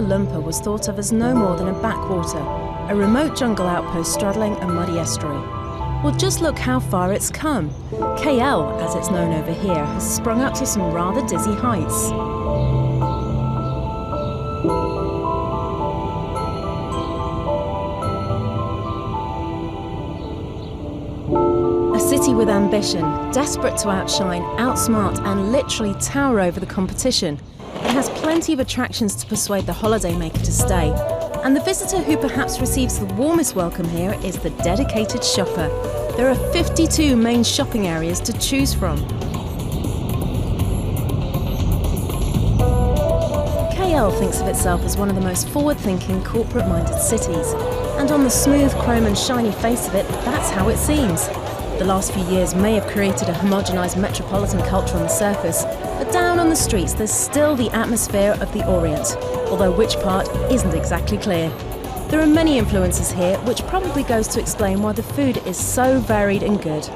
Kuala Lumpur was thought of as no more than a backwater, a remote jungle outpost straddling a muddy estuary. Well, just look how far it's come. KL, as it's known over here, has sprung up to some rather dizzy heights. A city with ambition, desperate to outshine, outsmart and literally tower over the competition. It has plenty of attractions to persuade the holidaymaker to stay. And the visitor who perhaps receives the warmest welcome here is the dedicated shopper. There are 52 main shopping areas to choose from. KL thinks of itself as one of the most forward-thinking, corporate-minded cities. And on the smooth, chrome and shiny face of it, that's how it seems. The last few years may have created a homogenised metropolitan culture on the surface, but down on the streets there's still the atmosphere of the Orient, although which part isn't exactly clear. There are many influences here, which probably goes to explain why the food is so varied and good.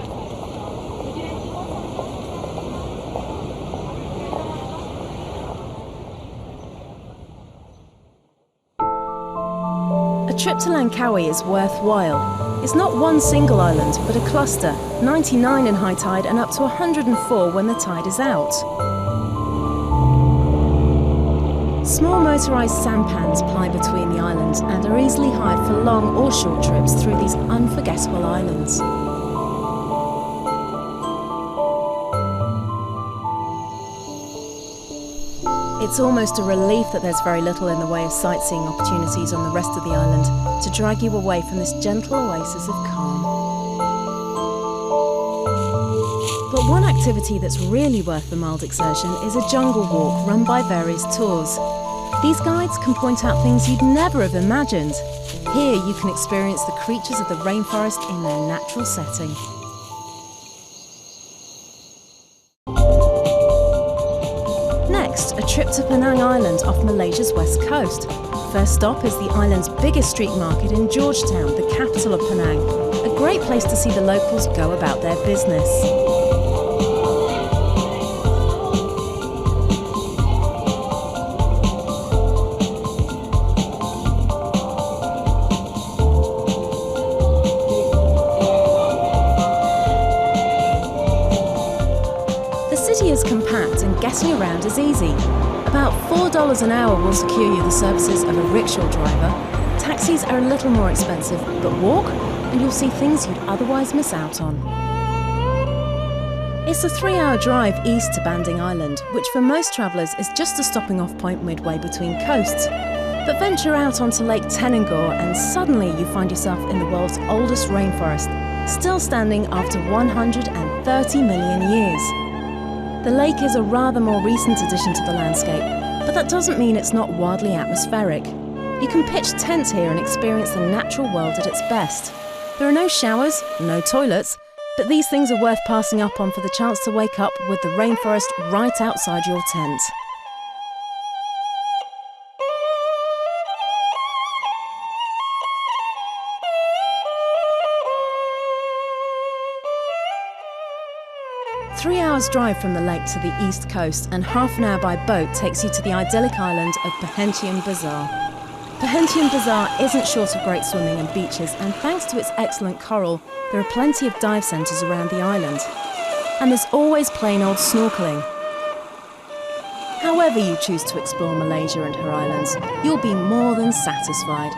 A trip to Langkawi is worthwhile. It's not one single island, but a cluster, 99 in high tide and up to 104 when the tide is out. Small motorised sampans ply between the islands and are easily hired for long or short trips through these unforgettable islands. It's almost a relief that there's very little in the way of sightseeing opportunities on the rest of the island to drag you away from this gentle oasis of calm. But one activity that's really worth the mild exertion is a jungle walk run by various tours. These guides can point out things you'd never have imagined. Here you can experience the creatures of the rainforest in their natural setting. Next, a trip to Penang Island off Malaysia's west coast. First stop is the island's biggest street market in Georgetown, the capital of Penang. A great place to see the locals go about their business. The city is compact and getting around is easy. About $4 an hour will secure you the services of a rickshaw driver. Taxis are a little more expensive, but walk and you'll see things you'd otherwise miss out on. It's a 3-hour drive east to Banding Island, which for most travellers is just a stopping off point midway between coasts. But venture out onto Lake Tenanggor and suddenly you find yourself in the world's oldest rainforest, still standing after 130 million years. The lake is a rather more recent addition to the landscape, but that doesn't mean it's not wildly atmospheric. You can pitch tents here and experience the natural world at its best. There are no showers, no toilets, but these things are worth passing up on for the chance to wake up with the rainforest right outside your tent. Three hours drive from the lake to the east coast and half an hour by boat takes you to the idyllic island of Perhentian Bazaar. Perhentian Bazaar isn't short of great swimming and beaches, and thanks to its excellent coral, there are plenty of dive centres around the island. And there's always plain old snorkelling. However you choose to explore Malaysia and her islands, you'll be more than satisfied.